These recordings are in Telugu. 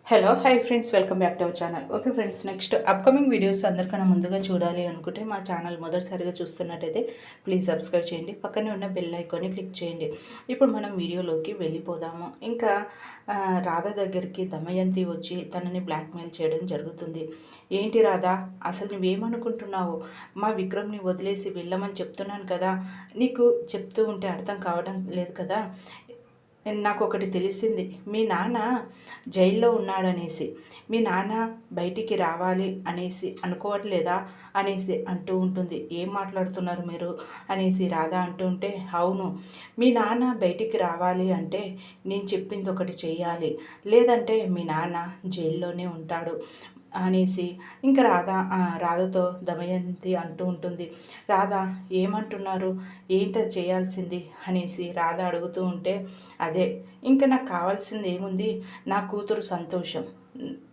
Hello hi friends, welcome back to our channel. Okay friends, next upcoming videos అందరికన్నా ముందుగా చూడాలి అనుకుంటే మా ఛానల్ మొదటిసారిగా చూస్తున్నట్టయితే ప్లీజ్ సబ్స్క్రైబ్ చేయండి. పక్కనే ఉన్న బెల్ ఐకాన్ని క్లిక్ చేయండి. ఇప్పుడు మనం వీడియోలోకి వెళ్ళిపోదాము. ఇంకా రాధ దగ్గరికి దమయంతి వచ్చి తనని బ్లాక్మెయిల్ చేయడం జరుగుతుంది. ఏంటి రాధా, అసలు నువ్వేమనుకుంటున్నావు? మా విక్రమ్ని వదిలేసి వెళ్ళమని చెప్తున్నాను కదా, నీకు చెప్తూ ఉంటే అర్థం కావడం లేదు కదా. నాకు ఒకటి తెలిసింది, మీ నాన్న జైల్లో ఉన్నాడనేసి, మీ నాన్న బయటికి రావాలి అనేసి అనుకోవట్లేదా అనేసి అంటూ ఉంటుంది. ఏం మాట్లాడుతున్నారు మీరు అనేసి రాధా అంటూ ఉంటే, అవును, మీ నాన్న బయటికి రావాలి అంటే నేను చెప్పింది ఒకటి చెయ్యాలి, లేదంటే మీ నాన్న జైల్లోనే ఉంటాడు అనేసి ఇంకా రాధతో దమయంతి అంటూ ఉంటుంది. రాధ ఏమంటున్నారు, ఏంటో చేయాల్సింది అనేసి రాధ అడుగుతూ ఉంటే, అదే ఇంకా నాకు కావాల్సింది ఏముంది, నా కూతురు సంతోషం,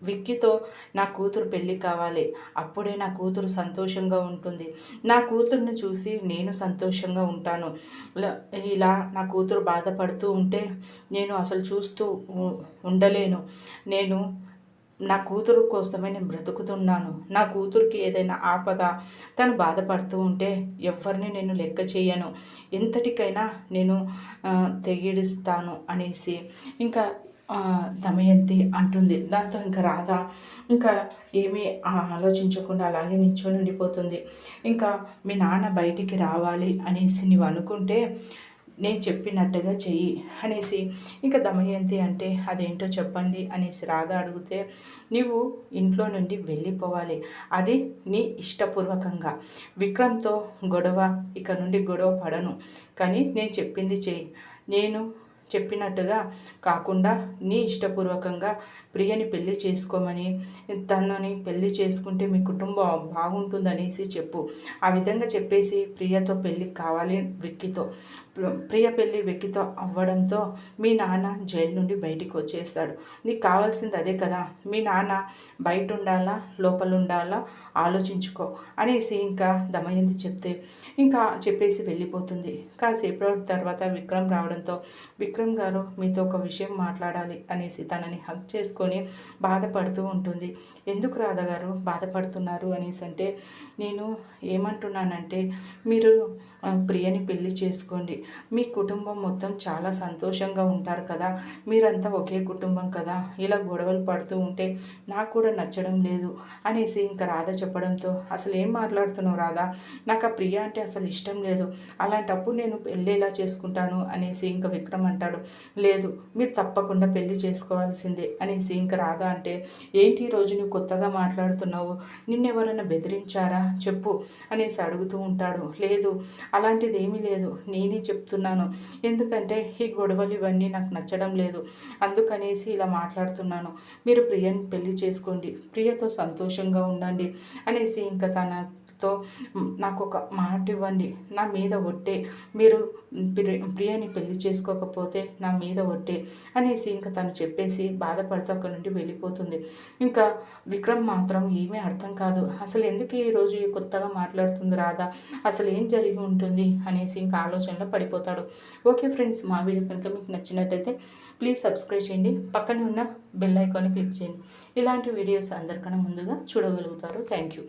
విక్కీతో నా కూతురు పెళ్ళి కావాలి, అప్పుడే నా కూతురు సంతోషంగా ఉంటుంది, నా కూతుర్ని చూసి నేను సంతోషంగా ఉంటాను. ఇలా నా కూతురు బాధపడుతూ ఉంటే నేను అసలు చూస్తూ ఉండలేను. నేను నా కూతురు కోసమే నేను బ్రతుకుతున్నాను. నా కూతురికి ఏదైనా ఆపద, తను బాధపడుతూ ఉంటే ఎవరిని నేను లెక్క చేయను, ఎంతటికైనా నేను తెగిడిస్తాను అనేసి ఇంకా దమయంతి అంటుంది. దాంతో ఇంకా రాధ ఇంకా ఏమీ ఆలోచించకుండా అలాగే నిల్చొని ఉండిపోతుంది. ఇంకా మీ నాన్న బయటికి రావాలి అనేసి నువ్వు అనుకుంటే నేను చెప్పినట్టుగా చెయ్యి అనేసి ఇంకా దమయంతి అంటే, అదేంటో చెప్పండి అనేసి రాధ అడిగితే, నీవు ఇంట్లో నుండి వెళ్ళిపోవాలి, అది నీ ఇష్టపూర్వకంగా, విక్రమ్తో గొడవ, ఇక నుండి గొడవ పడను, కానీ నేను చెప్పింది చెయ్యి, నేను చెప్పినట్టుగా కాకుండా నీ ఇష్టపూర్వకంగా ప్రియని పెళ్లి చేసుకోమని, తనని పెళ్లి చేసుకుంటే మీ కుటుంబం బాగుంటుందనేసి చెప్పు. ఆ విధంగా చెప్పేసి ప్రియతో పెళ్ళి కావాలి విక్కీతో, ప్రియ పెళ్ళి విక్కీతో అవ్వడంతో మీ నాన్న జైలు నుండి బయటికి వచ్చేస్తాడు. నీకు కావాల్సింది అదే కదా, మీ నాన్న బయట ఉండాలా లోపల ఉండాలా ఆలోచించుకో అనేసి ఇంకా దమయంతి చెప్తే ఇంకా చెప్పేసి వెళ్ళిపోతుంది. కాసేపు తర్వాత విక్రమ్ రావడంతో, విక్రమ్ గారు మీతో ఒక విషయం మాట్లాడాలి అనేసి తనని హక్ చేసుకొని బాధపడుతూ ఉంటుంది. ఎందుకు రాధ గారు బాధపడుతున్నారు అనేసి అంటే, నేను ఏమంటున్నానంటే, మీరు ప్రియని పెళ్లి చేసుకోండి, మీ కుటుంబం మొత్తం చాలా సంతోషంగా ఉంటారు కదా, మీరంతా ఒకే కుటుంబం కదా, ఇలా గొడవలు పడుతూ ఉంటే నాకు కూడా నచ్చడం లేదు అనేసి ఇంకా రాధ చెప్పడంతో, అసలు ఏం మాట్లాడుతున్నావు రాధా, నాకు ఆ ప్రియ అంటే అసలు ఇష్టం లేదు, అలాంటప్పుడు నేను పెళ్ళి ఎలా చేసుకుంటాను అనేసి ఇంకా విక్రమ్ అంటాడు. లేదు, మీరు తప్పకుండా పెళ్లి చేసుకోవాల్సిందే అనేసి ఇంకా రాధ అంటే, ఏంటి ఈరోజు నువ్వు కొత్తగా మాట్లాడుతున్నావు, నిన్నెవరైనా బెదిరించారా చెప్పు అనేసి అడుగుతూ ఉంటాడు. లేదు, అలాంటిది ఏమీ లేదు, నేనే చెప్తున్నాను, ఎందుకంటే ఈ గొడవలు ఇవన్నీ నాకు నచ్చడం లేదు, అందుకనేసి ఇలా మాట్లాడుతున్నాను, మీరు ప్రియని పెళ్లి చేసుకోండి, ప్రియతో సంతోషంగా ఉండండి అనేసి ఇంకా తనతో, నాకు ఒక మాట ఇవ్వండి, నా మీద ఒట్టే, మీరు ప్రియని పెళ్లి చేసుకోకపోతే నా మీద ఒట్టే అనేసి ఇంకా తను చెప్పేసి బాధపడుతూ అక్కడి నుండి వెళ్ళిపోతుంది. ఇంకా విక్రమ్ మాత్రం ఏమీ అర్థం కాదు, అసలు ఎందుకు ఈరోజు కొత్తగా మాట్లాడుతుంది రాధా, అసలు ఏం జరిగి ఉంటుంది అనేసి ఇంకా ఆలోచనలో పడిపోతాడు. ఓకే ఫ్రెండ్స్, మా వీడియో కనుక మీకు నచ్చినట్టయితే ప్లీజ్ సబ్స్క్రైబ్ చేయండి, పక్కనే ఉన్న బెల్ ఐకాన్ని క్లిక్ చేయండి. ఇలాంటి వీడియోస్ అందరికన్నా ముందుగా చూడగలుగుతారు. Thank you.